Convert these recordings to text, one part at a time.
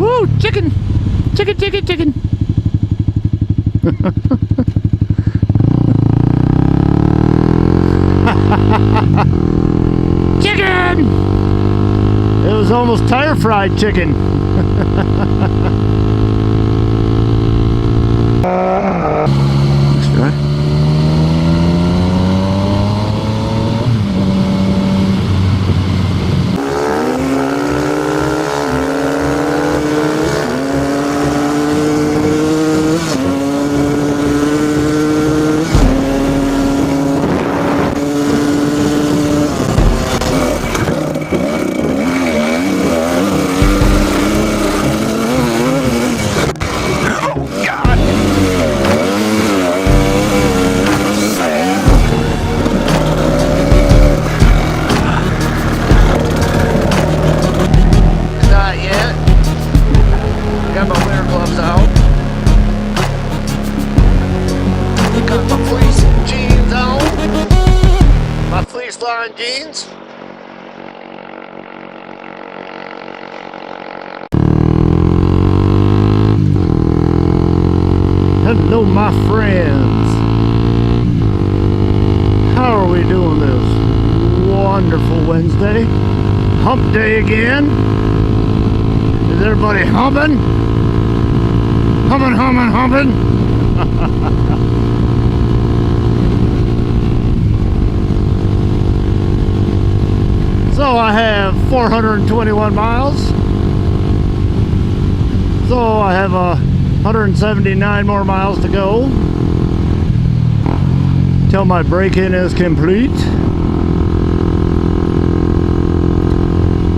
Woo! Chicken! Chicken, chicken, chicken! Chicken! It was almost tire fried chicken. Let's try. Jeans. Hello, my friends. How are we doing this wonderful Wednesday? Hump day again. Is everybody humping? Humping, humping, humping. So I have 421 miles. So I have 179 more miles to go till my break-in is complete.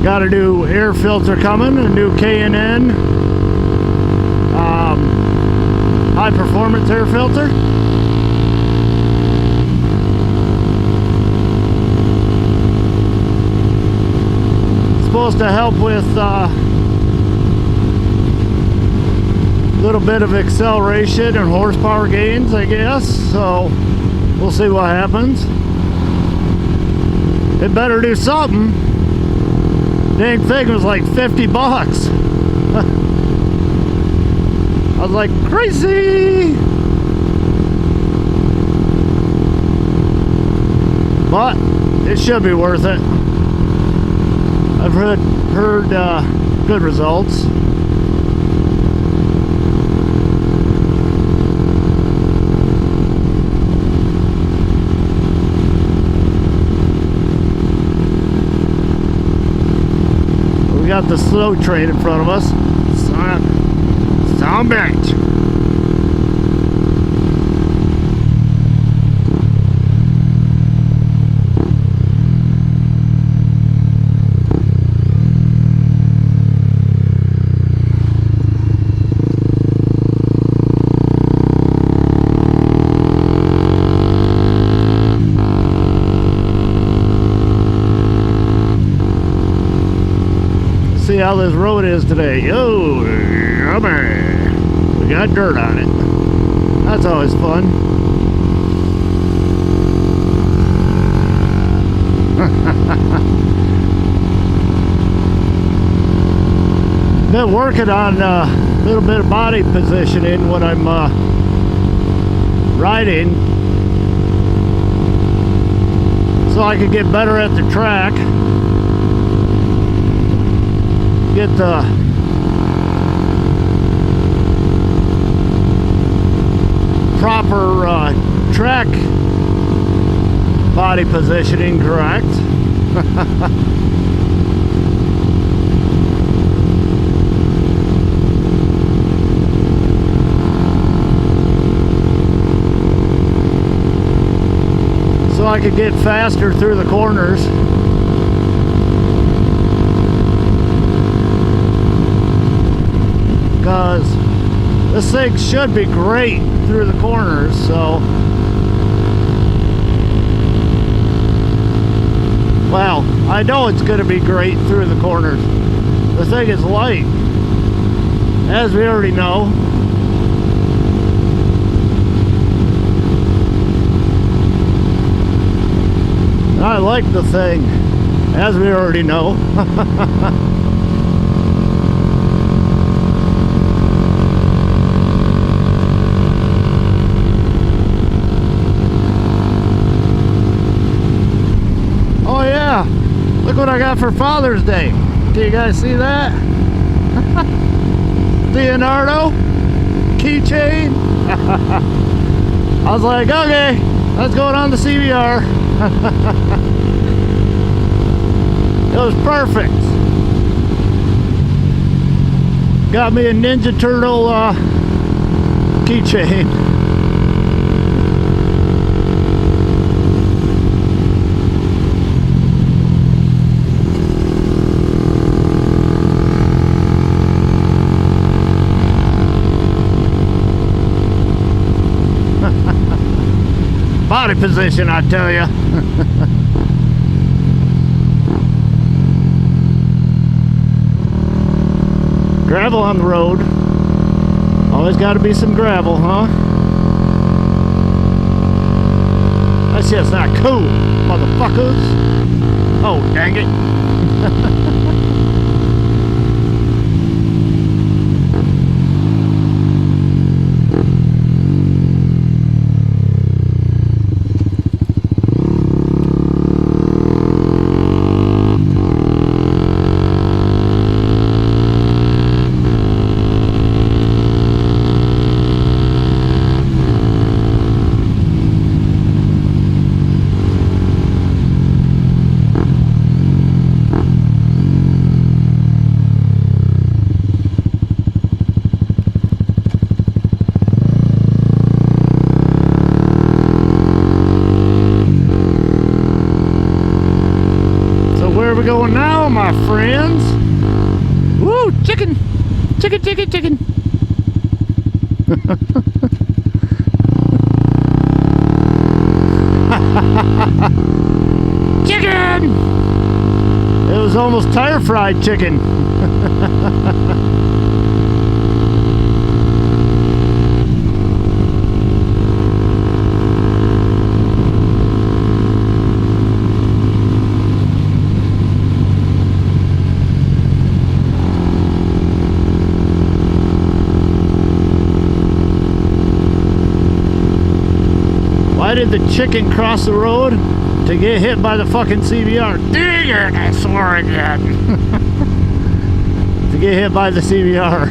Got a new air filter coming, a new K&N high performance air filter. Supposed to help with a little bit of acceleration and horsepower gains, I guess. So we'll see what happens. It better do something. Dang thing was like 50 bucks. I was like, crazy. But it should be worth it. I've heard good results. We got the slow train in front of us. Sound bitch. See how this road is today. Oh, yummy. We got dirt on it. That's always fun. Been working on a little bit of body positioning when I'm riding, so I can get better at the track. Get the proper track body positioning correct. So I could get faster through the corners. Because this thing should be great through the corners, so well, I know it's going to be great through the corners. The thing is light, as we already know. I like the thing, as we already know. what I got for Father's Day. Can you guys see that? Leonardo keychain. I was like, okay, let's go on the CBR. It was perfect. Got me a Ninja Turtle keychain. Body position, I tell you. Gravel on the road. Always got to be some gravel, huh? That shit's not cool, motherfuckers. Oh, dang it. Where are we going now, my friends? Woo, chicken! Chicken, chicken, chicken! Chicken! It was almost tire fried chicken. Why did the chicken cross the road? To get hit by the fucking CBR. Dang it, I swore again. To get hit by the CBR.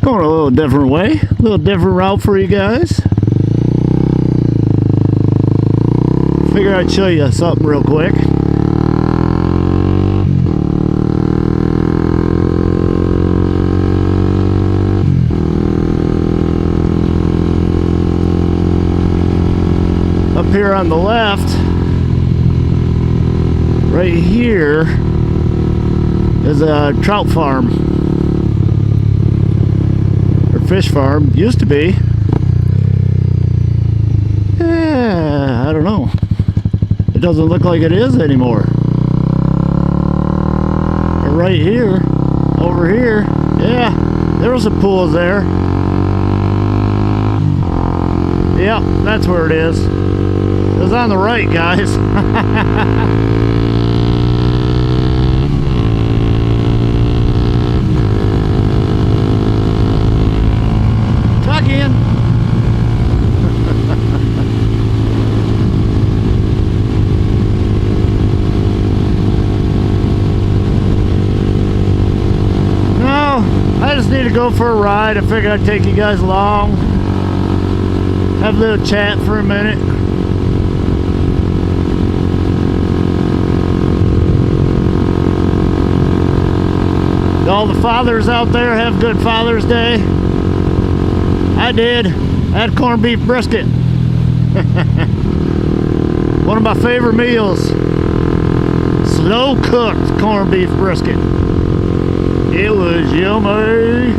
Going a little different way. A little different route for you guys. Figure I'd show you something real quick. Up here on the left, right here, is a trout farm. Or fish farm. Used to be. Yeah, I don't know. It doesn't look like it is anymore. But right here, over here, yeah, there was some pools there. Yep, that's where it is. It was on the right, guys. Tuck in. I just need to go for a ride. I figured I'd take you guys along. Have a little chat for a minute. All the fathers out there have good Father's Day. I did. I had corned beef brisket. One of my favorite meals. Slow cooked corned beef brisket. It was yummy.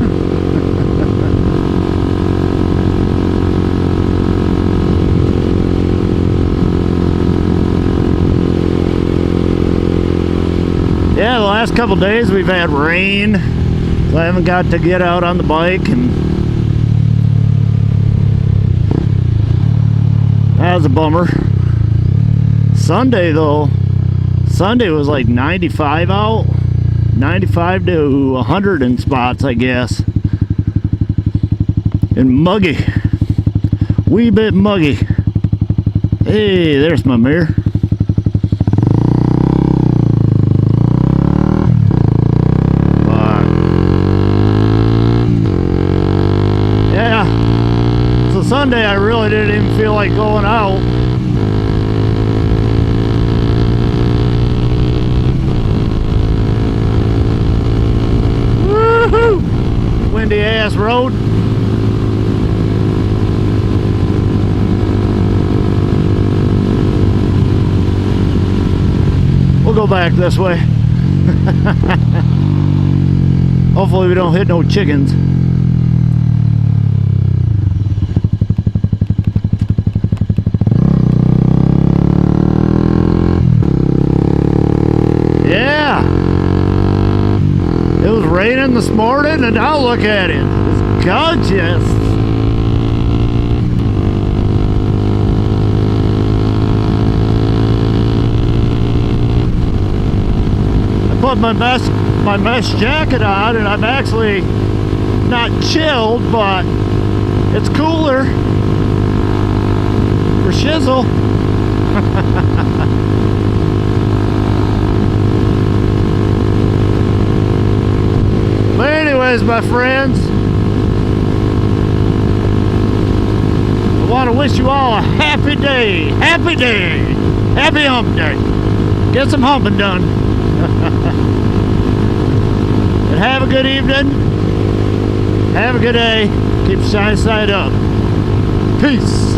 Yeah, the last couple days we've had rain, so I haven't got to get out on the bike, and that was a bummer. Sunday though, Sunday was like 95 out. 95 to 100 in spots, I guess. And muggy. Wee bit muggy. Hey, there's my mirror. But yeah, so Sunday I really didn't even feel like going out. Woohoo! Windy ass road. We'll go back this way. Hopefully we don't hit no chickens. Yeah. It was raining this morning and now look at it. It's gorgeous. Put my mesh jacket on and I'm actually not chilled, but it's cooler for shizzle. But anyways, my friends, I want to wish you all a happy day, happy hump day. Get some humping done. And have a good evening. Have a good day. Keep shining side up. Peace.